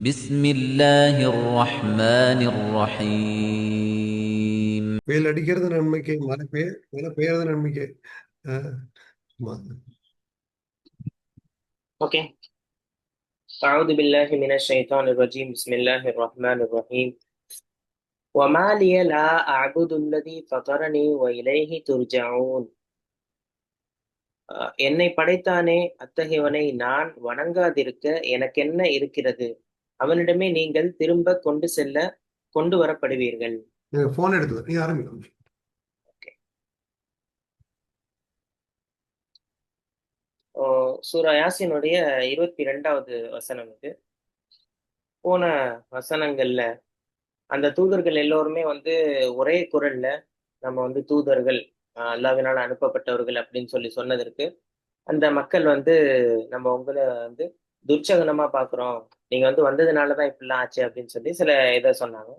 بسم الله الرحمن الرحيم வெயில் அடிக்கிறது நன்மைக்கு, மழை பெய்யறது நன்மைக்கு. அஹ் ஆமா. اوكي. أعوذ بالله من الشيطان الرجيم. بسم الله الرحمن الرحيم. وما لي لا أعبد الذي فطرني وإليه ترجعون. என்னை படைத்தானே அத்தகையவனை நான் வணங்காதிருக்க எனக்கென்ன இருக்கிறது? அவனிடமே நீங்கள் திரும்ப கொண்டு வரப்படுவீர்கள். நீங்க போன் எடுத்து நீ ஆரம்பிக்கணும். சூரா யாசினுடைய 22வது வசனம் இது. போன வசனங்கள்ல அந்த தூதர்கள் எல்லோருமே ஒரே குரல்ல நம்ம தூதர்கள், அல்லாஹ்வினால் அனுப்பப்பட்டவர்கள் அப்படின்னு சொல்லி சொன்னதற்கு அந்த மக்கள் நம்ம உங்களை துர்ச்சகனமா பாக்குறோம், நீங்க வந்ததுனாலதான் இப்படிலாம் ஆச்சு அப்படின்னு சொல்லி சில இதை சொன்னாங்க,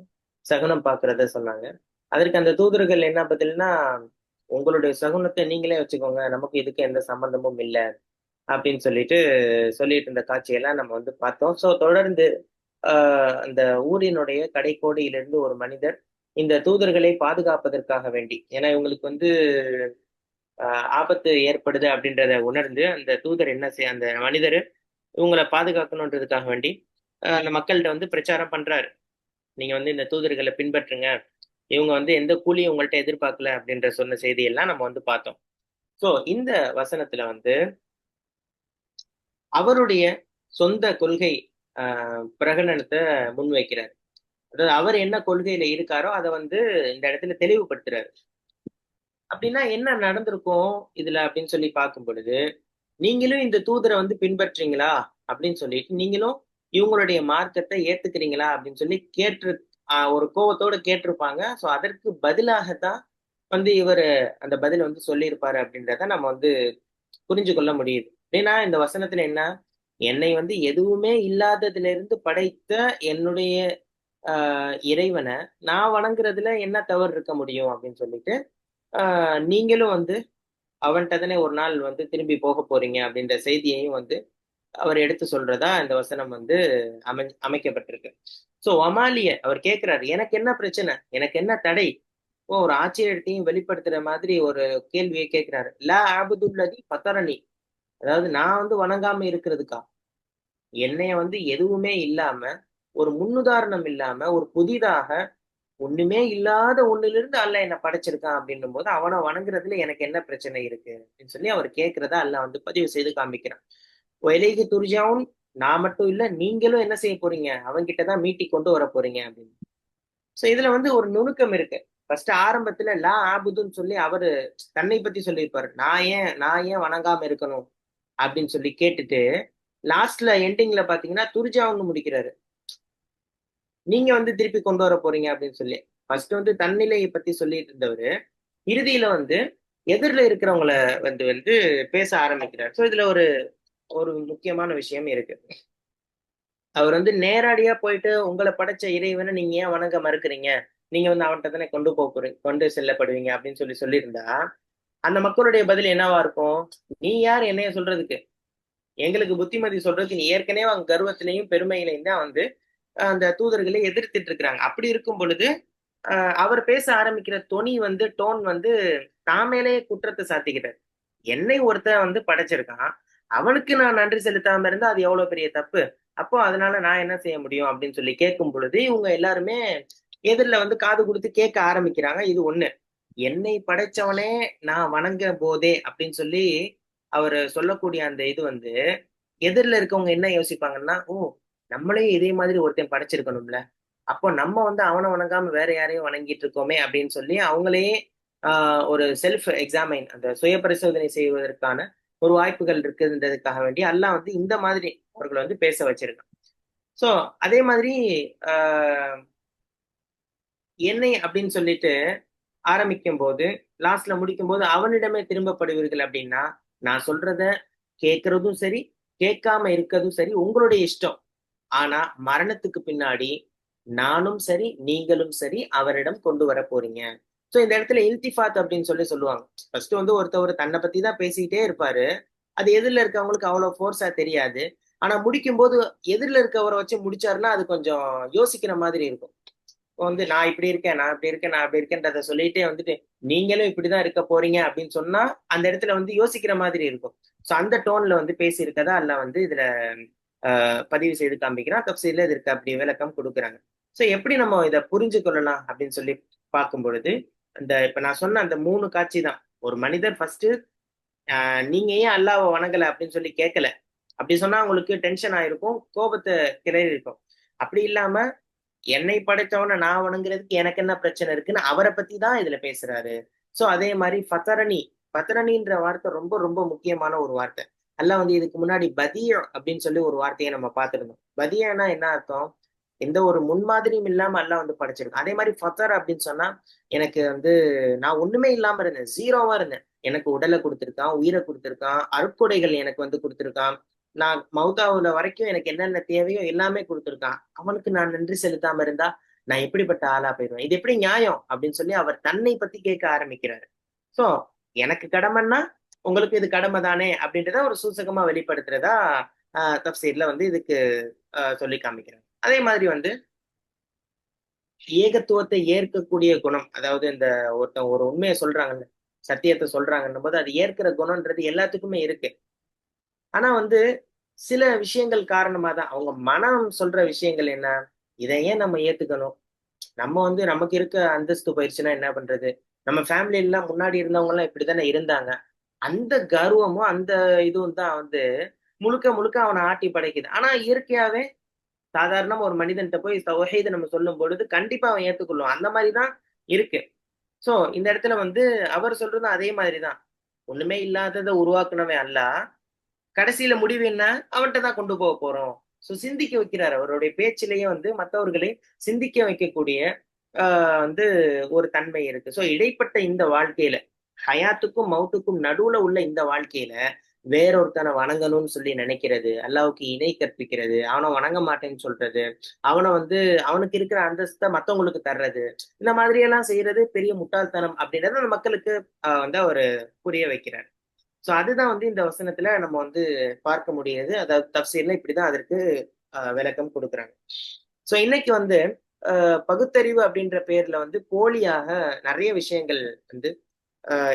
சகுனம் பாக்குறத சொன்னாங்க. அதற்கு அந்த தூதர்கள் என்ன பதில்னா, உங்களுடைய சகுனத்தை நீங்களே வச்சுக்கோங்க, நமக்கு இதுக்கு எந்த சம்பந்தமும் இல்லை அப்படின்னு சொல்லிட்டு இருந்த காட்சியெல்லாம் நம்ம பார்த்தோம். ஸோ தொடர்ந்து அந்த ஊரினுடைய கடைக்கோடியிலிருந்து ஒரு மனிதர் இந்த தூதர்களை பாதுகாப்பதற்காக வேண்டி, ஏன்னா இவங்களுக்கு ஆபத்து ஏற்படுது அப்படின்றத உணர்ந்து அந்த தூதர் என்ன செய்ய, அந்த மனிதர் இவங்களை பாதுகாக்கணுன்றதுக்காக வேண்டி அந்த மக்கள்கிட்ட பிரச்சாரம் பண்றாரு. நீங்க இந்த தூதர்களை பின்பற்றுங்க, இவங்க எந்த கூலியும் உங்கள்ட்ட எதிர்பார்க்கல அப்படின்ற சொன்ன செய்தியெல்லாம் நம்ம பார்த்தோம். ஸோ இந்த வசனத்துல அவருடைய சொந்த கொள்கை பிரகடனத்தை முன்வைக்கிறார். அதாவது அவர் என்ன கொள்கையில இருக்காரோ அதை இந்த இடத்துல தெளிவுபடுத்துறாரு. அப்படின்னா என்ன நடந்திருக்கும் இதுல அப்படின்னு சொல்லி பார்க்கும் பொழுது, நீங்களும் இந்த தூதரை பின்பற்றீங்களா அப்படின்னு சொல்லிட்டு நீங்களும் இவங்களுடைய மார்க்கத்தை ஏத்துக்கிறீங்களா அப்படின்னு சொல்லி ஒரு கோபத்தோட கேட்டிருப்பாங்க. ஸோ அதற்கு பதிலாகத்தான் இவர் அந்த பதில் சொல்லியிருப்பாரு அப்படின்றத நம்ம புரிஞ்சு கொள்ள முடியுது. ஏன்னா இந்த வசனத்துல என்ன, என்னை எதுவுமே இல்லாததுல இருந்து படைத்த என்னுடைய இறைவனை நான் வணங்குறதுல என்ன தவறு இருக்க முடியும் அப்படின்னு சொல்லிட்டு, நீங்களும் அவன்கிட்ட தானே ஒரு நாள் திரும்பி போக போறீங்க அப்படின்ற செய்தியையும் அவர் எடுத்து சொல்றதா இந்த வசனம் அமைக்கப்பட்டிருக்கு. சோ ஒமாலிய அவர் கேட்கிறாரு, எனக்கு என்ன பிரச்சனை, எனக்கு என்ன தடை? ஒரு ஆச்சரியத்தையும் வெளிப்படுத்துற மாதிரி ஒரு கேள்வியை கேட்கிறாரு. லா ஆபுதுல்லதி பத்தரணி, அதாவது நான் வணங்காம இருக்கிறதுக்கா? என்னைய எதுவுமே இல்லாம, ஒரு முன்னுதாரணம் இல்லாம, ஒரு புதிதாக ஒண்ணுமே இல்லாத ஒண்ணுல அல்லாஹ் என்ன படைச்சிருக்கான் அப்படின்னும் போது அவனை வணங்குறதுல எனக்கு என்ன பிரச்சனை இருக்கு அப்படின்னு சொல்லி அவர் கேட்கிறதா அல்லாஹ் பதிவு செய்து காமிக்கிறான். இலைக்கு துர்ஜாவும், நான் மட்டும் இல்ல நீங்களும் என்ன செய்ய போறீங்க, அவன்கிட்டதான் மீட்டி கொண்டு வர போறீங்க அப்படின்னு. சோ இதுல ஒரு நுணுக்கம் இருக்கு. ஃபர்ஸ்ட் ஆரம்பத்துல லா ஆபுதுன்னு சொல்லி அவரு தன்னை பத்தி சொல்லியிருப்பாரு. நான் ஏன் வணங்காம இருக்கணும் அப்படின்னு சொல்லி கேட்டுட்டு, லாஸ்ட்ல எண்டிங்ல பாத்தீங்கன்னா துர்ஜாவுன்னு முடிக்கிறாரு. நீங்க திருப்பி கொண்டு வர போறீங்க அப்படின்னு சொல்லி. ஃபர்ஸ்ட் தன்னிலையை பத்தி சொல்லிட்டு இருந்தவரு இறுதியில எதிரில இருக்கிறவங்கள வந்து வந்து பேச ஆரம்பிக்கிறார். சோ இதுல ஒரு ஒரு முக்கியமான விஷயம் இருக்கு. அவர் நேரடியா போயிட்டு உங்களை படைச்ச இறைவனை நீங்க ஏன் வணங்க மறுக்கிறீங்க, நீங்க அவன்கிட்ட தானே கொண்டு செல்லப்படுவீங்க அப்படின்னு சொல்லியிருந்தா அந்த மக்களுடைய பதில் என்னவா இருக்கும்? நீ யார் என்னைய சொல்றதுக்கு, எங்களுக்கு புத்திமதி சொல்றதுக்கு? நீ ஏற்கனவே அவங்க கர்வத்திலையும் பெருமையிலையும் தான் அந்த தூதர்களை எதிர்த்துட்டு இருக்கிறாங்க. அப்படி இருக்கும் பொழுது அவர் பேச ஆரம்பிக்கிற தொனி டோன் தாமேலே குற்றத்தை சாத்திக்கிறார். என்னை ஒருத்தன் படைச்சிருக்கான், அவனுக்கு நான் நன்றி செலுத்தாம இருந்தா அது எவ்வளவு பெரிய தப்பு. அப்போ அதனால நான் என்ன செய்ய முடியும் அப்படின்னு சொல்லி கேட்கும் பொழுது இவங்க எல்லாருமே எதிரில காது கொடுத்து கேட்க ஆரம்பிக்கிறாங்க. இது ஒண்ணு. என்னை படைச்சவனே நான் வணங்க போதே அப்படின்னு சொல்லி அவர் சொல்லக்கூடிய அந்த இது எதிரில இருக்கவங்க என்ன யோசிப்பாங்கன்னா, ஓ, நம்மளே இதே மாதிரி ஒருத்தன் படைச்சிருக்கணும்ல, அப்போ நம்ம அவனை வணங்காம வேற யாரையும் வணங்கிட்டு இருக்கோமே அப்படின்னு சொல்லி அவங்களே ஒரு செல்ஃப் எக்ஸாமைன், அந்த சுய பரிசோதனை செய்வதற்கான ஒரு வாய்ப்புகள் இருக்குன்றதுக்காக வேண்டி அல்லாஹ் இந்த மாதிரி அவர்களை பேச வச்சிருக்கான். சோ அதே மாதிரி ஆஹ் என்னை அப்படின்னு சொல்லிட்டு ஆரம்பிக்கும் போது லாஸ்ட்ல முடிக்கும் போது அவனிடமே திரும்பப்படுவீர்கள் அப்படின்னா, நான் சொல்றத கேட்கறதும் சரி, கேட்காம இருக்கிறதும் சரி உங்களுடைய இஷ்டம். ஆனா மரணத்துக்கு பின்னாடி நானும் சரி நீங்களும் சரி அவரிடம் கொண்டு வர போறீங்க. சோ இந்த இடத்துல இல்திஃபாத் அப்படின்னு சொல்லுவாங்க. ஃபர்ஸ்ட் ஒருத்தவர் தன்னை பத்தி தான் பேசிக்கிட்டே இருப்பாரு. அது எதிரில இருக்கவங்களுக்கு அவ்வளவு ஃபோர்ஸா தெரியாது. ஆனா முடிக்கும் போது எதிரில இருக்கவரை வச்சு முடிச்சாருன்னா அது கொஞ்சம் யோசிக்கிற மாதிரி இருக்கும். வந்து நான் இப்படி இருக்கேன், நான் இப்படி இருக்கேன், நான் அப்படி இருக்கேன்றத சொல்லிட்டே வந்துட்டு, நீங்களும் இப்படிதான் இருக்க போறீங்க அப்படின்னு சொன்னா, அந்த இடத்துல வந்து யோசிக்கிற மாதிரி இருக்கும். சோ அந்த டோன்ல வந்து பேசியிருக்கதா அல்லாஹ் வந்து இதுல பதிவு செய்து காண்பிக்கிறான். தஃப்சீர்ல இதற்கு அப்படி விளக்கம் குடுக்குறாங்க. சோ எப்படி நம்ம இத புரிஞ்சு கொள்ளலாம் அப்படின்னு சொல்லி பார்க்கும் பொழுது, இப்ப நான் சொன்ன அந்த 3 காட்சி தான். ஒரு மனிதர் ஃபர்ஸ்ட்டு நீங்க ஏன் அல்லாஹ்வ வணங்கல அப்படின்னு சொல்லி கேட்கல. அப்படி சொன்னா உங்களுக்கு டென்ஷன் ஆயிருக்கும். கோபத்த கிளறியிருக்கும். அப்படி இல்லாம என்னை படைத்தவன நான் வணங்குறதுக்கு எனக்கு என்ன பிரச்சனை இருக்குன்னு அவரை பத்தி தான் இதுல பேசுறாரு. சோ அதே மாதிரி ஃபதரனின்ற வார்த்தை ரொம்ப ரொம்ப முக்கியமான ஒரு வார்த்தை. அல்லாஹ் வந்து இதுக்கு முன்னாடி பதிய அப்படின்னு சொல்லி ஒரு வார்த்தையை நம்ம பார்த்திருந்தோம். பதியன்னா என்ன அர்த்தம்? எந்த ஒரு முன்மாதிரியும் இல்லாம அல்லாஹ் வந்து படைச்சிருக்கான். அதே மாதிரி ஃபத்தர் அப்படின்னு சொன்னா எனக்கு வந்து நான் ஒண்ணுமே இல்லாம இருந்தேன். ஜீரோவா இருந்தேன். எனக்கு உடலை கொடுத்திருக்கான், உயிரை கொடுத்திருக்கான், அருட்கொடைகள் எனக்கு வந்து கொடுத்திருக்கான். நான் மௌத்தாவுல வரைக்கும் எனக்கு என்னென்ன தேவையோ எல்லாமே குடுத்திருக்கான். அவனுக்கு நான் நன்றி செலுத்தாம இருந்தா, நான் எப்படிப்பட்ட ஆளா போயிருவேன். இது எப்படி நியாயம்? அப்படின்னு சொல்லி அவர் தன்னை பத்தி கேட்க ஆரம்பிக்கிறாரு. சோ, எனக்கு கடமைன்னா, உங்களுக்கு இது கடமை தானே அப்படின்றத ஒரு சூசகமா வெளிப்படுத்துறதா தஃப்சீர்ல வந்து இதுக்கு சொல்லி காமிக்கிறார். அதே மாதிரி வந்து ஏகத்துவத்தை ஏற்கக்கூடிய குணம். அதாவது ஒருத்தன் ஒரு உண்மைய சொல்றாங்கல்ல, சத்தியத்த சொல்றாங்கன்னும் போது, அது ஏற்கிற குணம்ன்றது எல்லாத்துக்குமே இருக்கு. ஆனா வந்து சில விஷயங்கள் காரணமா தான். அவங்க மனம் சொல்ற விஷயங்கள் என்ன? இத ஏன் நம்ம ஏத்துக்கணும்? நம்ம வந்து நமக்கு இருக்க அந்தஸ்து போயிருச்சுன்னா என்ன பண்றது? நம்ம ஃபேமிலிலாம் முன்னாடி இருந்தவங்கலாம் இப்படித்தானே இருந்தாங்க. அந்த கர்வமும், அந்த இதுவும் தான் வந்து முழுக்க முழுக்க அவன ஆட்டி படைக்குது. ஆனா இயற்கையாவே சாதாரணமா ஒரு மனிதன்ட்ட போய் தௌஹீத நம்ம சொல்லும் பொழுது கண்டிப்பா அவன் ஏத்துக்கொள்ளுவான். அந்த மாரி தான் இருக்கு. சோ இந்த இடத்துல வந்து அவர் சொல்றதும் அதே மாதிரி தான். ஒண்ணுமே இல்லாதத உருவாக்குனவன் அல்லாஹ். கடைசியில முடிவு என்ன? அவன்ட்ட தான் கொண்டு போறோம். சிந்திக்க வைக்கிறாரு. அவருடைய பேச்சிலேயே வந்து மத்தவர்களை சிந்திக்க வைக்கக்கூடிய ஆ வந்து ஒரு தன்மை இருக்கு. இடைப்பட்ட இந்த வாழ்க்கையில, ஹயாத்துக்கும், மவுத்துக்கும் நடுவுல உள்ள இந்த வாழ்க்கையில, வேறொருத்தன வணங்கணும்னு சொல்லி நினைக்கிறது, அல்லாஹ்வுக்கு இணை கற்பிக்கிறது, அவன வணங்க மாட்டேன்னு சொல்றது, அவன வந்து அவனுக்கு இருக்கிற அந்தஸ்த மத்தவங்களுக்கு தர்றது, இந்த மாதிரி எல்லாம் செய்யறது பெரிய முட்டாள்தனம் அப்படின்றத அந்த மக்களுக்கு வந்து அவரு புரிய வைக்கிறார். அதுதான் வந்து இந்த வசனத்துல நம்ம வந்து பார்க்க முடியுது. அதாவது தஃப்சீர்ல இப்படிதான் அதற்கு விளக்கம் குடுக்குறாங்க. இன்னைக்கு வந்து பகுத்தறிவு அப்படின்ற பேர்ல வந்து போலியாக நெறைய விஷயங்கள் வந்து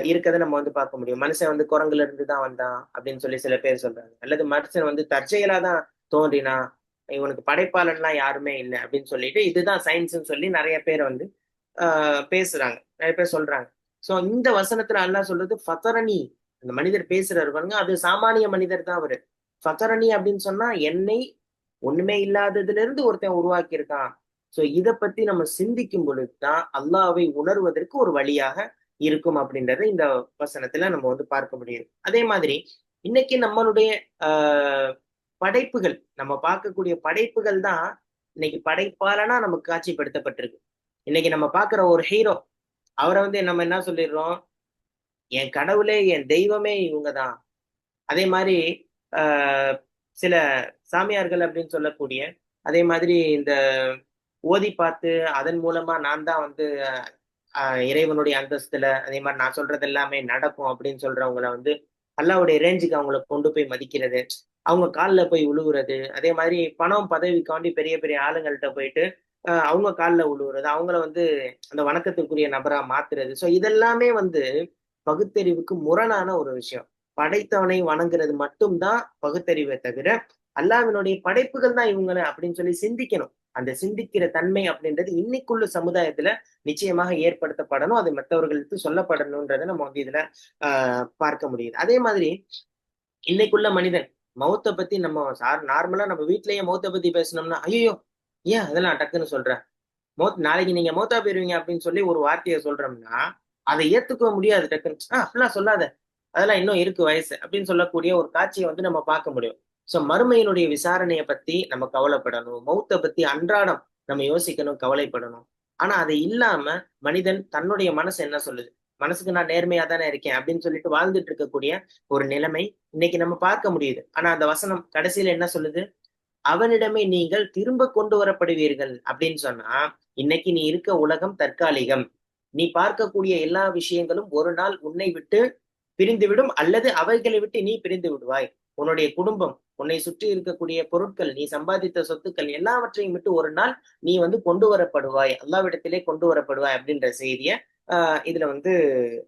இருக்கத நம்ம வந்து பார்க்க முடியும். மனுஷன் வந்து குரங்குல இருந்து தான் வந்தான் அப்படின்னு சொல்லி சில பேர் சொல்றாங்க. அல்லது மனுஷன் வந்து தற்செயலா தான் தோன்றினான். இவனுக்கு படைப்பாளன்லாம் யாருமே இல்ல அப்படின்னு சொல்லிட்டு, இதுதான் சயின்ஸ்ன்னு சொல்லி நெறைய பேர் வந்து அ பேசுறாங்க. நெறைய பேர் சொல்றாங்க. இந்த வசனத்துல அல்லாஹ் சொல்றது ஃபதரனி. அந்த மனிதர் பேசுறாரு பாருங்க, அது சாமானிய மனிதர் தான் அவரு. ஃபதரனி அப்படின்னு சொன்னா, என்னை ஒண்ணுமே இல்லாததுல இருந்து ஒருத்தன் உருவாக்கி இருக்கான். இத பத்தி நம்ம சிந்திக்கும் பொழுது தான் அல்லாஹ்வை உணர்வதற்கு ஒரு வழியாக இருக்கும் அப்படின்றத இந்த வசனத்துல நம்ம வந்து பார்க்க முடியும். அதே மாதிரி இன்னைக்கு நம்மளுடைய ஆ படைப்புகள், நம்ம பார்க்கக்கூடிய படைப்புகள் தான் இன்னைக்கு படைப்பாளனா நமக்கு காட்சிப்படுத்தப்பட்டிருக்கு. இன்னைக்கு நம்ம பார்க்கிற ஒரு ஹீரோ, அவர வந்து நம்ம என்ன சொல்லிடுறோம்? என் கடவுளே, என் தெய்வமே இவங்க தான். அதே மாரி ஆ சில சாமியார்கள் அப்படின்னு சொல்லக்கூடிய, அதே மாதிரி இந்த ஓதி பார்த்து அதன் மூலமா நான் தான் வந்து இறைவனுடைய அந்தஸ்துல, அதே மாரி நான் சொல்றது எல்லாமே நடக்கும் அப்படின்னு சொல்றவங்கள வந்து, அல்லாஹ்வுடைய ரேஞ்சுக்கு அவங்கள கொண்டு போய் மதிக்கிறது. அவங்க கால்ல போய் விழுவுறது. அதே மாதிரி பணம், பதவிக்காண்டி பெரிய பெரிய ஆளுங்கள்ட்ட போயிட்டு, அவங்க கால்ல விழுவுறது. அவங்கள வந்து அந்த வணக்கத்துக்குரிய நபரா மாத்துறது. இதெல்லாமே வந்து பகுத்தறிவுக்கு முரணான ஒரு விஷயம். படைத்தவனை வணங்குறது மட்டும் தான் பகுத்தறிவே தவிர, அல்லாஹ்வினுடைய படைப்புகள் தான் இவங்கள அப்படின்னு சொல்லி சிந்திக்கணும். அந்த சிந்திக்கிற தன்மை அப்படின்றது இன்னைக்குள்ள சமுதாயத்துல நிச்சயமாக ஏற்படுத்தப்படணும். அது மத்தவர்களுக்கு சொல்லப்படணும்ன்றத நம்ம வந்து இதுல பார்க்க முடியுது. அதே மாதிரி இன்னைக்குள்ள மனிதன் மௌத்த பத்தி நம்ம நார்மலா நம்ம வீட்லயே மௌத்த பத்தி பேசினோம்னா, "ஐயய்யோ! ஏன் அதெல்லாம் டக்குன்னு சொல்ற? நாளைக்கு நீங்க மௌத்தா போயிருவீங்க" அப்படின்னு சொல்லி ஒரு வார்த்தைய சொல்றோம்னா, அத ஏத்துக்க முடியாது டக்குன்னு. அப்படிலாம் சொல்லாத. அதெல்லாம் இன்னும் இருக்கு வயசு" அப்படின்னு சொல்லக்கூடிய ஒரு காட்சிய வந்து நம்ம பார்க்க முடியும். மறுமையினுடைய விசாரணைய பத்தி நம்ம கவலைப்படணும். மௌத்த பத்தி அன்றாடம் நம்ம யோசிக்கணும், கவலைப்படணும். ஆனா அது இல்லாம மனிதன் தன்னுடைய மனசு என்ன சொல்லுது? மனசுக்கு நான் நேர்மையா தானே இருக்கேன் அப்படின்னு சொல்லிட்டு வாழ்ந்துட்டு இருக்கக்கூடிய ஒரு நிலைமை இன்னைக்கு நம்ம பார்க்க முடியுது. ஆனா அந்த வசனம் கடைசியில என்ன சொல்லுது? அவனிடமே நீங்கள் திரும்ப கொண்டு வரப்படுவீர்கள் அப்படின்னு சொன்னா, இன்னைக்கு நீ இருக்க உலகம் தற்காலிகம். நீ பார்க்கக்கூடிய எல்லா விஷயங்களும் ஒரு நாள் உன்னை விட்டு பிரிந்துவிடும் அல்லது அவைகளை விட்டு நீ பிரிந்து விடுவாய். உன்னுடைய குடும்பம், உன்னை சுற்றி இருக்கக்கூடிய பொருட்கள், நீ சம்பாதித்த சொத்துக்கள் எல்லாவற்றையும் விட்டு ஒரு நாள் நீ வந்து கொண்டு வரப்படுவாய், அல்லாவிடத்திலே கொண்டு வரப்படுவாய் அப்படின்ற செய்திய இதுல வந்து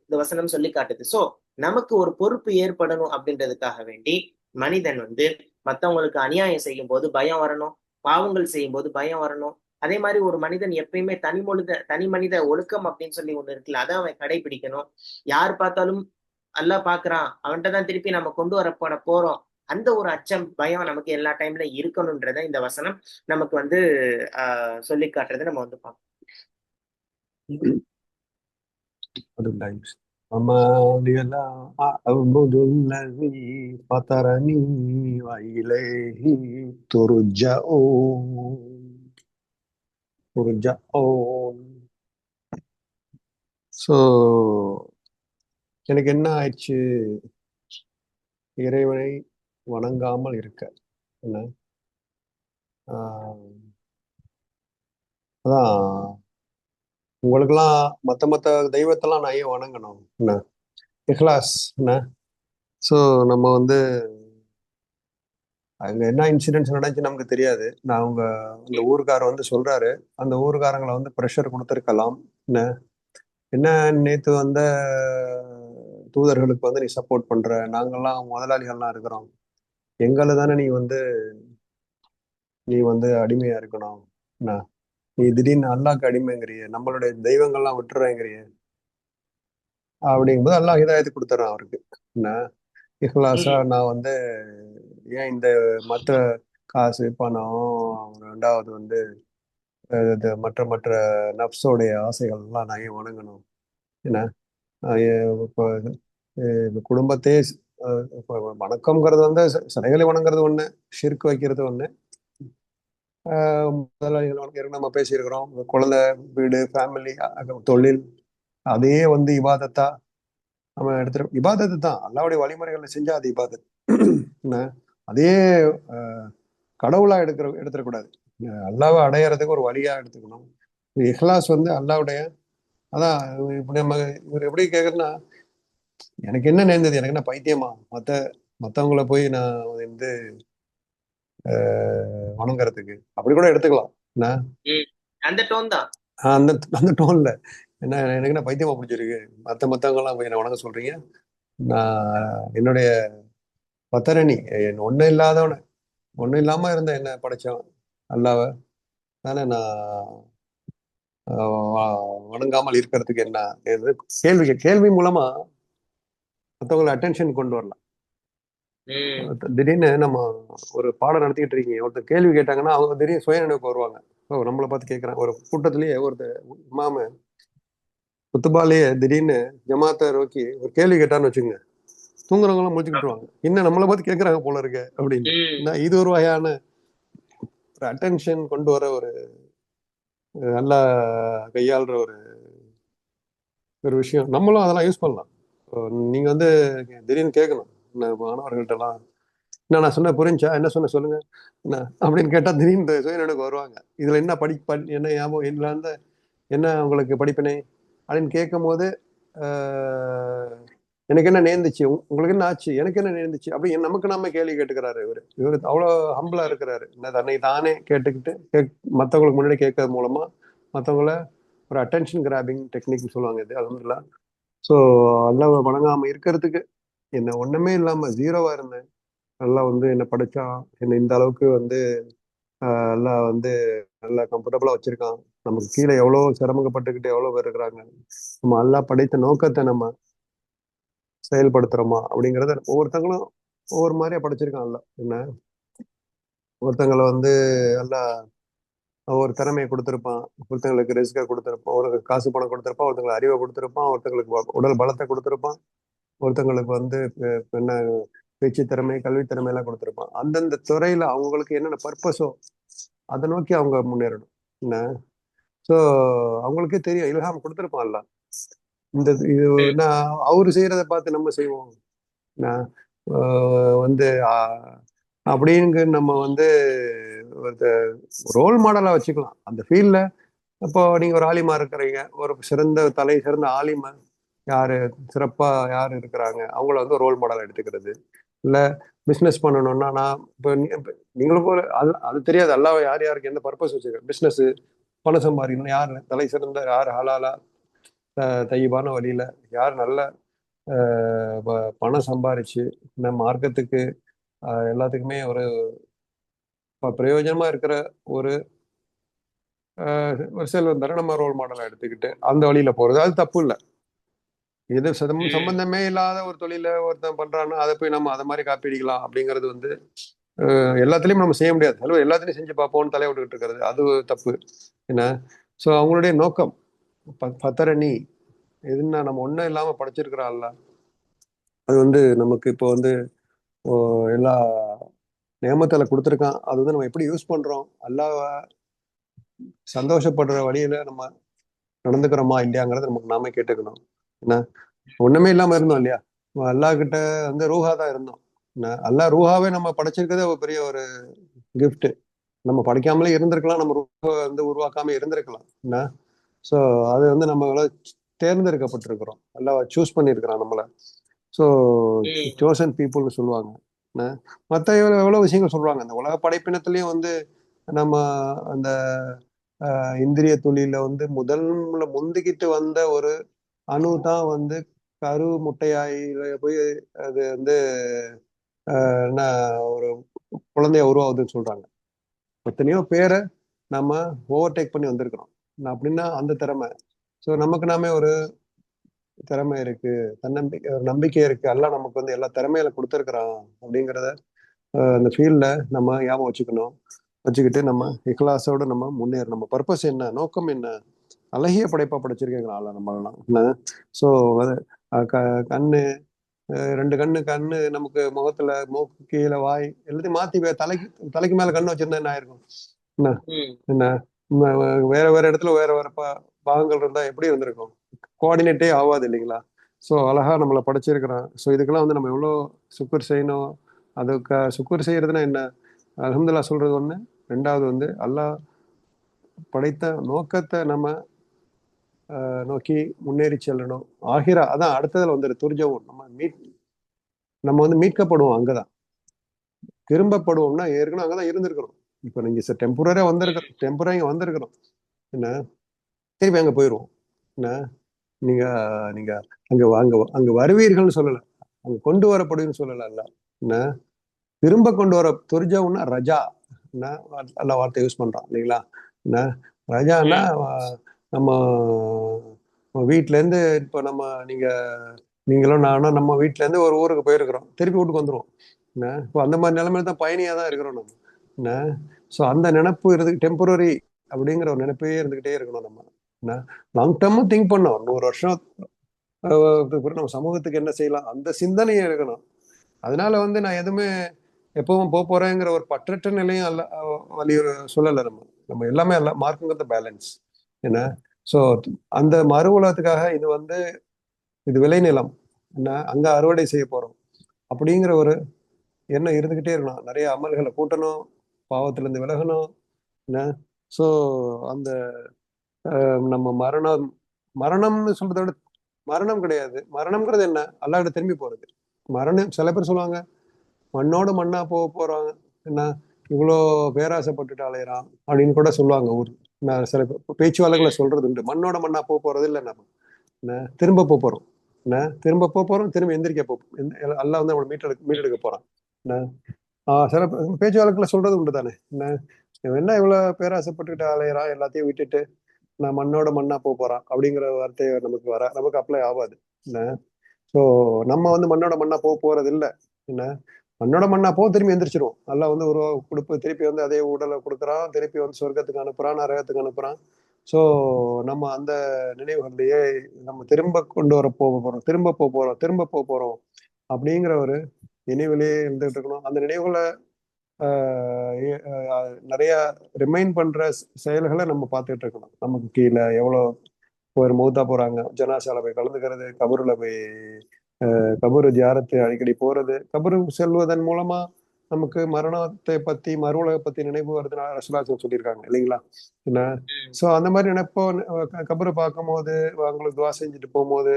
இந்த வசனம் சொல்லி காட்டுது. சோ நமக்கு ஒரு பொறுப்பு ஏற்படணும் அப்படின்றதுக்காக வேண்டி மனிதன் வந்து மத்தவங்களுக்கு அநியாயம் செய்யும் போது பயம் வரணும், பாவங்கள் செய்யும் போது பயம் வரணும். அதே மாதிரி ஒரு மனிதன் எப்பயுமே தனி மனித ஒழுக்கம் அப்படின்னு சொல்லி ஒண்ணு இருக்குல்ல, அதை அவன் கடைபிடிக்கணும். யார் பார்த்தாலும் அல்லாஹ் பாக்குறான், அவன்கிட்ட தான் திருப்பி நம்ம கொண்டு வரப்பட போறோம். அந்த ஒரு அச்சம், பயம் நமக்கு எல்லா டைம்ல இருக்கணும்ன்றத இந்த வசனம் நமக்கு வந்து சொல்லி காட்டுறதை நம்ம வந்து பார்ப்போம். وما لي لا أعبد الذي فطرني وإليه ترجعون. ஸோ எனக்கு என்ன ஆயிடுச்சு, இறைவனை வணங்காமல் இருக்க. என்ன அதான் உங்களுக்கெல்லாம் மற்ற தெய்வத்தெல்லாம் நான் ஏன் வணங்கணும்? என்ன இஹ்லாஸ் என்ன? ஸோ நம்ம வந்து அங்கே என்ன இன்சிடென்ட்ஸ் நடந்துச்சு நமக்கு தெரியாது. நான் அவங்க அந்த ஊருக்காரர் வந்து சொல்றாரு, அந்த ஊருக்காரங்களை வந்து ப்ரெஷர் கொடுத்துருக்கலாம். என்ன என்ன நேற்று வந்த தூதர்களுக்கு வந்து நீ சப்போர்ட் பண்ற, நாங்கெல்லாம் முதலாளிகள்லாம் இருக்கிறோம், எங்களை தானே நீ வந்து அடிமையா இருக்கணும். என்ன நீ திடீர்னு அல்லாஹ்க்கு அடிமைங்கிறிய, நம்மளுடைய தெய்வங்கள்லாம் விட்டுறேங்கிறிய அப்படிங்கும்போது அல்லாஹ் ஹிதாயத்து கொடுத்துறான் அவருக்கு. என்ன இஹ்லாஸா நான் வந்து ஏன் இந்த மற்ற காசு பணம், ரெண்டாவது வந்து மற்ற மற்ற நப்ஸோடைய ஆசைகள் எல்லாம் நான் ஏன் வணங்கணும்? என்ன இப்போ குடும்பத்தையே வணக்கம்ங்கிறது வந்து சிலைகளை வணங்குறது ஒண்ணு, ஷிர்க் வைக்கிறது ஒண்ணு. முதலாளிகள் நம்ம பேசியிருக்கிறோம், குழந்தை, வீடு, ஃபேமிலி, தொழில், அதையே வந்து இபாதத்தா நம்ம எடுத்துட்டு, இபாதத்து தான் அல்லாவுடைய வழிமுறைகளை செஞ்சா அது இபாதத். அதே கடவுளா எடுத்துடக்கூடாது, அல்லாவை அடையறதுக்கு ஒரு வழியா எடுத்துக்கணும். இஹ்லாஸ் வந்து அல்லாவுடைய, அதான் இப்படி நம்ம இவர் எப்படி கேக்குறதுன்னா, எனக்கு என்ன நேர்ந்தது, எனக்கு என்ன பைத்தியமா மத்தவங்கள போய் நான் வந்து வணங்குறதுக்கு, அப்படி கூட எடுத்துக்கலாம். அந்த டோன் தான், அந்த டோன்ல என்ன எனக்கு என்ன பைத்தியமா பிடிச்சிருக்கு, மத்தவங்க எல்லாம் போய் என்ன வணங்க சொல்றீங்க? நான் என்னுடைய பத்தரணி, ஒன்னும் இல்லாதவன, ஒன்னும் இல்லாம இருந்த என்ன படைச்சவன் அல்லாவ தானே நான் வணங்காமல் இருக்கிறதுக்கு என்ன கேள்வி மூலமா மற்றவங்களை அட்டென்ஷன் கொண்டு வரலாம். திடீர்னு நம்ம ஒரு பாடம் நடத்திக்கிட்டு இருக்கீங்க, ஒருத்தர் கேள்வி கேட்டாங்கன்னா அவங்க திடீர்னு சுய நினைவுக்கு வருவாங்க. நம்மளை பார்த்து கேட்கறாங்க. ஒரு கூட்டத்திலேயே ஒருத்தர் இமாம குத்துபாலேயே திடீர்னு ஜமாத்தை நோக்கி ஒரு கேள்வி கேட்டான்னு வச்சுக்கோங்க, தூங்குறவங்களாம் முடிச்சுக்கிட்டுருவாங்க, என்ன நம்மளை பார்த்து கேட்கறாங்க போல இருக்கு அப்படின்னு. இது ஒரு வகையான ஒரு அட்டென்ஷன் கொண்டு வர ஒரு நல்லா கையாளுற ஒரு விஷயம். நம்மளும் அதெல்லாம் யூஸ் பண்ணலாம். நீங்க வந்து திடீர்னு கேட்கணும் மாணவர்கள்ட்டலாம், என்ன நான் சொன்ன புரிஞ்சா, என்ன சொன்ன சொல்லுங்க என்ன அப்படின்னு கேட்டா திடீர்னு சுயநடுக்கு வருவாங்க. இதுல என்ன என்ன ஞாபகம் இல்ல, என்ன உங்களுக்கு படிப்பினை அப்படின்னு கேட்கும் போது எனக்கு என்ன நேர்ந்துச்சு, உங்களுக்கு என்ன ஆச்சு, எனக்கு என்ன நேர்ந்துச்சு அப்படி நமக்கு நாம கேள்வி கேட்டுக்கிறாரு. இவரு அவ்வளவு ஹம்பிளா இருக்கிறாரு. தன்னை தானே கேட்டுக்கிட்டு மற்றவங்களுக்கு முன்னாடி கேட்கறது மூலமா மற்றவங்கள ஒரு அட்டென்ஷன் கிராபிங் டெக்னிக்னு சொல்லுவாங்க. இது அல்ஹம்துலில்லாஹ். ஸோ அல்லாஹ் வணங்காம இருக்கிறதுக்கு, என்ன ஒண்ணுமே இல்லாம ஜீரோவா இருந்தேன், நல்லா வந்து என்ன படைச்சான், என்ன இந்த அளவுக்கு வந்து எல்லாம் வந்து நல்லா கம்ஃபர்டபுளா வச்சிருக்கான். நமக்கு கீழே எவ்வளவு சிரமப்பட்டுக்கிட்டு எவ்வளவு பேர் இருக்கிறாங்க, நம்ம அல்லா படைத்த நோக்கத்தை நம்ம செயல்படுத்துறோமா அப்படிங்கறத ஒவ்வொருத்தங்களும் ஒவ்வொரு மாதிரியா படைச்சிருக்கான்ல. என்ன ஒருத்தங்களை வந்து நல்லா ஒரு திறமையை கொடுத்துருப்பான், ஒருத்தங்களுக்கு ரிஸ்கை கொடுத்துருப்பான், ஒரு காசு பணம் கொடுத்துருப்பான், ஒருத்தங்களுக்கு அறிவை கொடுத்துருப்பான், ஒருத்தங்களுக்கு உடல் பலத்தை கொடுத்துருப்பான், ஒருத்தங்களுக்கு வந்து என்ன பேச்சு திறமை, கல்வி திறமை எல்லாம் கொடுத்துருப்பான். அந்தந்த துறையில அவங்களுக்கு என்னென்ன பர்பஸோ அதை நோக்கி அவங்க முன்னேறணும். என்ன ஸோ அவங்களுக்கே தெரியும், இல்ஹாம் கொடுத்துருப்பான்ல. இந்த இது என்ன அவரு செய்யறத பார்த்து நம்ம செய்வோம் வந்து அப்படிங்க நம்ம வந்து ரோல் மாடலா வச்சுக்கலாம் அந்த ஃபீல்ட்ல. இப்போ நீங்க ஒரு ஆலிமா இருக்கிறீங்க, ஒரு சிறந்த ஆலிமா யாரு சிறப்பா யாரு இருக்கிறாங்க அவங்கள வந்து ரோல் மாடலா எடுத்துக்கிறது, இல்ல பிஸ்னஸ் பண்ணணும்னா நான் இப்போ நீங்களும் போல அது தெரியாது அல்லாஹ் யார் யாருக்கு என்ன பர்பஸ் வச்சிருக்க பிஸ்னஸ் பணம் சம்பாதிக்கணும் யார் தலை சிறந்த யார் ஹலாலா தையபான வழியில யார் நல்ல பணம் சம்பாரிச்சு நம்ம மார்க்கத்துக்கு எல்லாத்துக்குமே ஒரு பிரயோஜனமா இருக்கிற ஒரு ஒரு செல்வந்தரை நம்ம ரோல் மாடலா எடுத்துக்கிட்டு அந்த வழியில போறது அது தப்பு இல்லை. இது சம்பந்தமே இல்லாத ஒரு தொழில ஒருத்தன் பண்றான்னா அதை போய் நம்ம அதை மாதிரி காப்பீடிக்கலாம் அப்படிங்கிறது வந்து எல்லாத்துலயும் நம்ம செய்ய முடியாது. ஹலோ எல்லாத்துலயும் செஞ்சு பார்ப்போம்னு தலைய விட்டுக்கிட்டு இருக்கிறது அது தப்பு என்ன. ஸோ அவங்களுடைய நோக்கம் பத்தரணி எதுன்னா நம்ம ஒன்றும் இல்லாம படைச்சிருக்கிறான்ல அது வந்து நமக்கு இப்போ வந்து எல்லா நியமத்துல கொடுத்துருக்கான். அது வந்து நம்ம எப்படி யூஸ் பண்றோம் அல்லாஹ் சந்தோஷப்படுற வழியில நம்ம நடந்துக்கிறோமா இல்லையாங்கிறத நமக்கு நாம கேட்டுக்கணும். என்ன ஒண்ணுமே இல்லாம இருந்தோம் இல்லையா, அல்லாஹ் கிட்ட வந்து ரூஹா தான் இருந்தோம். அல்லாஹ் ரூஹாவே நம்ம படைச்சிருக்கிறதே ஒரு பெரிய ஒரு கிஃப்ட். நம்ம படிக்காமலே இருந்திருக்கலாம், நம்ம ரூஹா வந்து உருவாக்காம இருந்திருக்கலாம் என்ன. ஸோ அது வந்து நம்ம தேர்ந்தெடுக்கப்பட்டிருக்கிறோம், அல்லாஹ் சூஸ் பண்ணியிருக்கிறான் நம்மள. ஸோ சோசன் பீப்புள்னு சொல்லுவாங்க. மற்ற எவ்வளவு விஷயங்கள் சொல்றாங்க அந்த உலக படைப்பினத்திலயும் வந்து நம்ம அந்த இந்திரிய தொழில வந்து முதல்ல முந்திக்கிட்டு வந்த ஒரு அணு தான் வந்து கரு முட்டையாயில போய் அது வந்து என்ன ஒரு குழந்தைய உருவாகுதுன்னு சொல்றாங்க. எத்தனையோ பேரை நம்ம ஓவர்டேக் பண்ணி வந்திருக்கிறோம் அப்படின்னா அந்த திறமை. ஸோ நமக்கு நாமே ஒரு திறமை இருக்கு, தன்னம்பிக்கை நம்பிக்கை இருக்கு, எல்லாம் நமக்கு வந்து எல்லா திறமையில கொடுத்துருக்குறான் அப்படிங்கிறத அந்த ஃபீல்ட்ல நம்ம ஞாபகம் வச்சுக்கிட்டு நம்ம இக்லாஸோட நம்ம முன்னேறணும். நம்ம பர்பஸ் என்ன, நோக்கம் என்ன, அழகிய படைப்பா படைச்சிருக்கீங்களா நம்மளாம் என்ன. ஸோ கண்ணு ரெண்டு கண்ணு நமக்கு முகத்துல மூக்கு கீழே வாய் எல்லாத்தையும் மாத்தி தலைக்கு மேல கண்ணு வச்சிருந்தா என்ன ஆயிருக்கும் என்ன என்ன வேற வேற இடத்துல வேற வேற பாகங்கள் இருந்தா எப்படி இருந்திருக்கும், கோஆர்டினேட்டே ஆகாது இல்லைங்களா. ஸோ அழகா நம்மளை படைச்சிருக்கிறான். ஸோ இதுக்கெல்லாம் வந்து நம்ம எவ்வளோ சுக்குர் செய்யணும். அதுக்கு சுக்குர் செய்யறதுன்னா என்ன, அல்ஹம்துலில்லாஹ் சொல்றது ஒண்ணு, ரெண்டாவது வந்து அல்லாஹ் படைத்த நோக்கத்தை நம்ம நோக்கி முன்னேறி செல்லணும். ஆகிரா அதான் அடுத்ததுல வந்துரு துர்ஜவும் நம்ம வந்து மீட்கப்படுவோம், அங்கதான் திரும்பப்படுவோம்னா ஏற்கனவே அங்கதான் இருந்திருக்கிறோம். இப்ப நீங்க டெம்பரரியா வந்திருக்கிறோம் என்ன, திருப்பி அங்க போயிருவோம் என்ன. நீங்க நீங்க அங்க அங்க வருவீர்கள்னு சொல்லல, அங்க கொண்டு வரப்படுவீங்கன்னு சொல்லல என்ன. திரும்ப கொண்டு வர துர்ஜவுன்னா ரஜா என்ன, நல்ல வார்த்தை யூஸ் பண்றான் இல்லைங்களா என்ன. ரஜான்னா நம்ம வீட்டுல இருந்து இப்போ நீங்களும் நானும் நம்ம வீட்டுல இருந்து ஒரு ஊருக்கு போயிருக்கிறோம், திருப்பி வீட்டுக்கு வந்துருவோம் என்ன. இப்போ அந்த மாதிரி நிலைமையில தான் பயணியா தான் இருக்கிறோம் நம்ம என்ன. ஸோ அந்த நினைப்பு டெம்பரரி அப்படிங்கிற ஒரு நினைப்பே இருந்துகிட்டே இருக்கணும் நம்ம என்ன. லாங் டேர்மும் திங்க் பண்ணோம், 100 வருஷம் நம்ம சமூகத்துக்கு என்ன செய்யலாம் அந்த சிந்தனையே இருக்கணும். அதனால வந்து நான் எதுவுமே எப்பவும் போறேங்கிற ஒரு பற்றற்ற நிலையும் அல்ல சொல்லலை. நம்ம எல்லாமே அல்ல மார்க்குங்கிறது பேலன்ஸ் என்ன. ஸோ அந்த மறு உலகத்துக்காக இது வந்து இது விளைநிலம் என்ன, அங்க அறுவடை செய்ய போறோம் அப்படிங்கிற ஒரு எண்ணம் இருந்துகிட்டே இருக்கணும். நிறைய அமல்களை கூட்டணும், பாவத்துல இருந்து விலகணும் என்ன. ஸோ அந்த நம்ம மரணம்னு சொல்றதை விட மரணம் கிடையாது, மரணம்ங்கிறது என்ன, அல்லாஹ்கிட்ட திரும்பி போறது. மரணம் சில பேர் சொல்லுவாங்க மண்ணோடு மண்ணா போறாங்க என்ன, இவ்வளோ பேராசைப்பட்டுட்டு அலையிறான் அப்படின்னு கூட சொல்லுவாங்க ஊர். நான் சில பேச்சு வழக்குல சொல்றது உண்டு, மண்ணோட மண்ணா போறது இல்லை நம்ம என்ன, திரும்ப போறோம் என்ன, திரும்ப போறோம், திரும்ப எந்திரிக்க அல்லாஹ் வந்து நம்மளை மீட்டெடுக்க போறான் என்ன. சில பேச்சு வழக்குல சொல்றது உண்டு தானே என்ன இவ்வளவு பேராசைப்பட்டுக்கிட்டு அலையிறான், எல்லாத்தையும் விட்டுட்டு நான் மண்ணோட மண்ணா போறான் அப்படிங்கிற வார்த்தையை நமக்கு அப்ளை ஆகாது என்ன. ஸோ நம்ம வந்து மண்ணோட மண்ணா போறது இல்லை என்ன. மண்ணோட மண்ணா திரும்பி எந்திரிச்சிருவோம், நல்லா வந்து ஒரு கொடுப்பு திருப்பி வந்து அதே உடலை கொடுக்குறான், திருப்பி வந்து சொர்க்கத்துக்கு அனுப்புறான், நரகத்துக்கு அனுப்புறான். ஸோ நம்ம அந்த நினைவுகள்லயே நம்ம திரும்ப கொண்டு வர திரும்ப போறோம் அப்படிங்கிற ஒரு நினைவுலயே இருந்துட்டு இருக்கணும். அந்த நினைவுகளை நிறைய ரிமைண்ட் பண்ற செயல்களை நம்ம பார்த்துட்டு இருக்கணும். நமக்கு கீழே எவ்வளோ ஒரு மௌத்தா போறாங்க, ஜனாசால போய் கலந்துக்கிறது, கபரு ஜியாரத்து அடிக்கடி போறது, கபரு செல்வதன் மூலமா நமக்கு மரணத்தை பத்தி மறு உலகை பத்தி நினைவு வருதுன்னு ரசூலுல்லாஹ் சொல்லியிருக்காங்க இல்லைங்களா என்ன. சோ அந்த மாதிரி நினைப்போ கபரை பார்க்கும் போது அவங்களுக்கு துவா செஞ்சுட்டு போகும்போது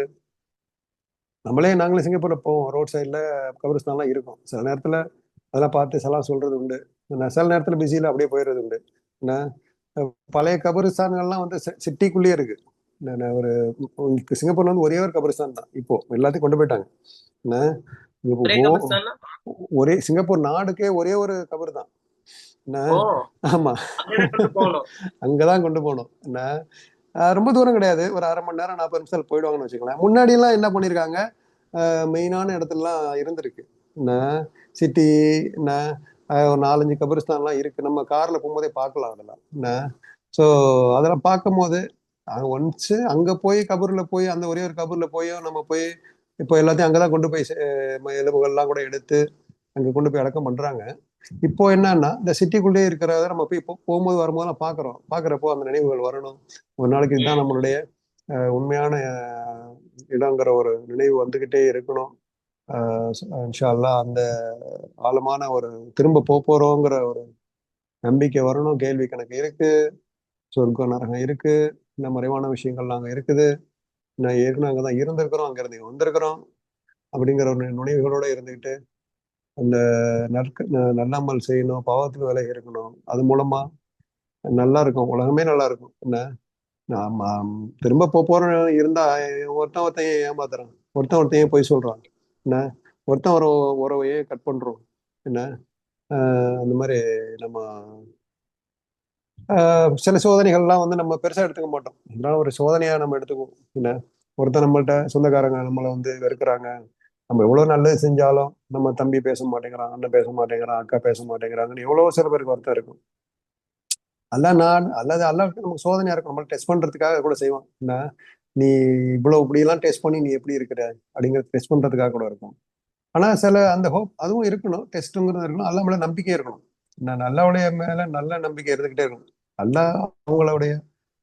நாங்களே சிங்கப்பூர்ல போவோம், ரோட் சைட்ல கபரிஸ்தான்லாம் இருக்கும். சில நேரத்துல அதெல்லாம் பார்த்து சலாம் சொல்றது உண்டு. நான் சில நேரத்துல பிஸியில அப்படியே போயிடுறது உண்டு. நான் பழைய கபிரிஸ்தான்கள்லாம் வந்து சிட்டிக்குள்ளேயே இருக்கு. நான் ஒரு சிங்கப்பூர்ல வந்து ஒரே ஒரு கபிரிஸ்தான் தான், இப்போ எல்லாத்தையும் கொண்டு போயிட்டாங்க. நான் ஒரே கபிரிஸ்தான்னா? ஒரே சிங்கப்பூர் நாடுக்கே ஒரே ஒரு கபர் தான். ஓ, ஆமா, அங்கதான் கொண்டு போகணும். அங்கதான் கொண்டு போகணும். ரொம்ப தூரம் கிடையாது, ஒரு 1/2 மணி நேரம் 40 நிமிஷத்துல போயிடுவாங்கன்னு வச்சுக்கலாம். முன்னாடி எல்லாம் என்ன பண்ணிருக்காங்க, மெயினான இடத்துலலாம் இருந்திருக்கு. சிட்டி ஒரு 4-5 கபிரிஸ்தான்லாம் இருக்கு. நம்ம கார்ல போகும்போதே பார்க்கலாம் அதெல்லாம். ஸோ அதெல்லாம் பார்க்கும்போது ஒன்ஸ் அங்க போய் கபூர்ல போய் அந்த ஒரே ஒரு கபூர்ல போய் நம்ம போய் இப்போ எல்லாத்தையும் அங்கதான் கொண்டு போய் எலும்புகள்லாம் கூட எடுத்து அங்க கொண்டு போய் அடக்கம் பண்றாங்க. இப்போ என்னன்னா இந்த சிட்டிக்குள்ளேயே இருக்கிறத நம்ம போய் போகும்போது வரும்போதெல்லாம் பாக்குறப்போ அந்த நினைவுகள் வரணும். ஒரு நாளைக்கு இதுதான் நம்மளுடைய உண்மையான இடங்கிற ஒரு நினைவு வந்துகிட்டே இருக்கணும். இன்ஷா அல்லாஹ் அந்த ஆழமான ஒரு திரும்ப போறோங்கிற ஒரு நம்பிக்கை வரணும். கேள்வி கணக்கு இருக்கு, சொர்க்கம் நரகம் இருக்கு, இந்த மறைவான விஷயங்கள் நாங்க இருக்குது, நான் ஏற்கனவே அங்கதான் இருந்திருக்கிறோம், அங்க இருந்து வந்திருக்கிறோம் அப்படிங்கிற ஒரு நுழைவுகளோட இருந்துகிட்டு அந்த நல்லாமல் செய்யணும், பாவத்துக்கு விலகி இருக்கணும். அது மூலமா நல்லா இருக்கும், உலகமே நல்லா இருக்கும். என்ன நாம திரும்ப போறோம் இருந்தா ஒருத்தன் ஏமாத்துறான், ஒருத்தன் போய் சொல்றான், என்ன ஒருத்தன் ஒரு உறவையே கட் பண்றோம். என்ன அந்த மாதிரி நம்ம சில சோதனைகள்லாம் வந்து நம்ம பெருசா எடுத்துக்க மாட்டோம். இதெல்லாம் ஒரு சோதனையா நம்ம எடுத்துக்குவோம். என்ன ஒருத்தர் நம்மள்ட்ட சொந்தக்காரங்க நம்மளை வந்து வெறுக்கிறாங்க, நம்ம எவ்வளவு நல்லது செஞ்சாலும் நம்ம தம்பி பேச மாட்டேங்கிறான், அண்ணன் பேச மாட்டேங்கிறான், அக்கா பேச மாட்டேங்கிறாங்கன்னு எவ்வளவோ சில பேருக்கு வருத்தம் இருக்கும். நமக்கு சோதனையா இருக்கும், நம்மள டெஸ்ட் பண்றதுக்காக கூட செய்வான். என்ன நீ இவ்வளவு இப்படியெல்லாம் டெஸ்ட் பண்ணி நீ எப்படி இருக்கிற அப்படிங்கிறது டெஸ்ட் பண்றதுக்காக கூட இருக்கும். ஆனா சில அந்த ஹோப் அதுவும் இருக்கணும், டெஸ்ட்டுங்கிறது இருக்கணும், அல்ல மேல நம்பிக்கை இருக்கணும். நான் நல்லவடைய மேல நல்ல நம்பிக்கை இருந்துகிட்டே இருக்கணும். அல்ல அவங்களுடைய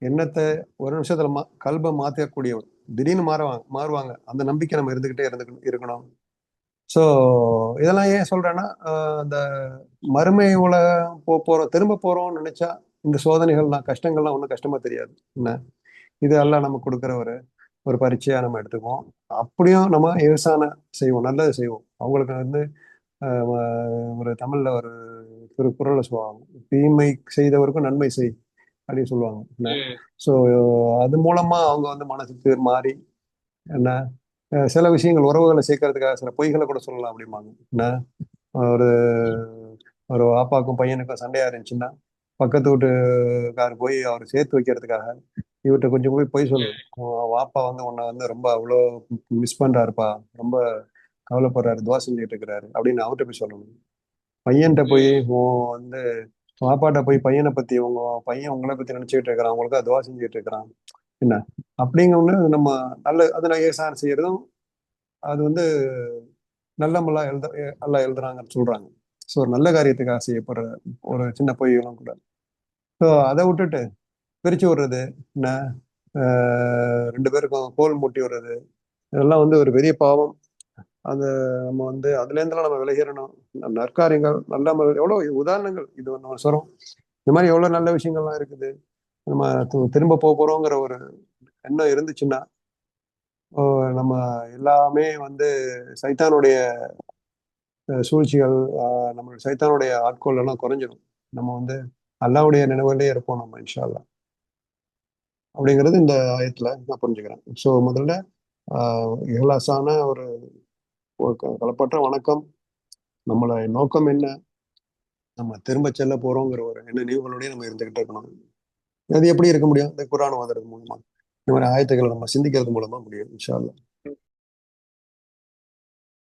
எண்ணத்தை ஒரு நிமிஷத்துல கல்பை மாற்றக்கூடியவர், திடீர்னு மாறுவாங்க. அந்த நம்பிக்கை நம்ம இருந்துகிட்டே இருக்கணும். ஸோ இதெல்லாம் ஏன் சொல்றேன்னா, அந்த மறுமை உலகம் போறோம் திரும்ப போறோம்னு நினைச்சா இந்த சோதனைகள்லாம் கஷ்டங்கள்லாம் ஒன்றும் கஷ்டமா தெரியாது. என்ன இது எல்லாம் நம்ம கொடுக்குற ஒரு ஒரு பரீட்சையா நம்ம எடுத்துக்குவோம். அப்படியும் நம்ம ஏசான செய்வோம், நல்லது செய்வோம். அவங்களுக்கு வந்து ஒரு தமிழ்ல ஒரு குறளை சொல்லுவாங்க, தீமை செய்தவருக்கும் நன்மை செய் அப்படின்னு சொல்லுவாங்க. ஸோ அது மூலமா அவங்க வந்து மனசுக்கு மாறி என்ன சில விஷயங்கள் உறவுகளை சேர்க்கறதுக்காக சில பொய்களை கூட சொல்லலாம் அப்படிம்பாங்க. என்ன ஒரு ஒரு வாப்பாக்கும் பையனுக்கும் சண்டையா இருந்துச்சுன்னா பக்கத்து வீட்டுக்காரர் போய் அவர் சேர்த்து வைக்கிறதுக்காக இவர்கிட்ட கொஞ்சம் போய் பொய் சொல்லுவேன், வாப்பா வந்து உன்னை வந்து ரொம்ப அவ்வளோ மிஸ் பண்றாருப்பா, ரொம்ப கவலைப்படுறாரு, துவா செஞ்சுட்டு இருக்கிறாரு அப்படின்னு அவர்கிட்ட போய் சொல்லணும். பையன்கிட்ட போய் வந்து வாப்பாட்ட போய் பையனை பத்தி உங்க பையன் உங்களை பத்தி நினைச்சுக்கிட்டு இருக்கிறான், உங்களுக்கு துவா செஞ்சுட்டு இருக்கிறான் என்ன அப்படிங்கன்னு நம்ம அது நான் ஏசார் செய்யறதும் அது வந்து நல்ல எழுதுறாங்கன்னு சொல்றாங்க. ஸோ ஒரு நல்ல காரியத்துக்காக செய்யப்படுற ஒரு சின்ன பொய்களும் கூட. ஸோ அதை விட்டுட்டு பிரிச்சு விடுறது, என்ன 2 பேருக்கும் கோல் மூட்டி விடுறது, இதெல்லாம் வந்து ஒரு பெரிய பாவம். அது நம்ம வந்து அதுல இருந்தெல்லாம் நம்ம விலகிடணும். நற்காரியங்கள் நல்ல எவ்வளவு உதாரணங்கள் இது ஒன்று சொல்றோம். இந்த மாதிரி எவ்வளவு நல்ல விஷயங்கள்லாம் இருக்குது. நம்ம திரும்ப போறோங்கிற ஒரு எண்ணம் இருந்துச்சுன்னா நம்ம எல்லாமே வந்து சைத்தானுடைய சூழ்ச்சிகள், நம்மளுடைய சைத்தானுடைய ஆட்கொள் எல்லாம் குறைஞ்சிடும். நம்ம வந்து அல்லாவுடைய நினைவுகளே இருப்போம் நம்ம இன்ஷா அல்லாஹ். அப்படிங்கிறது இந்த ஆயத்துல நான் புரிஞ்சுக்கிறேன். ஸோ முதல்ல இஹ்லாஸான ஒரு களப்பற்ற வணக்கம். நம்மள நோக்கம் என்ன, நம்ம திரும்ப செல்ல போறோங்கிற ஒரு என்ன நினைவுகளோடய நம்ம இருந்துகிட்டே இருக்கணும். அது எப்படி இருக்க முடியும்? இந்த குர்ஆன் ஓதுறது மூலமா, இந்த மாதிரி ஆயத்துக்களை நம்ம சிந்திக்கிறது மூலமா முடியும் இன்ஷா அல்லாஹ்.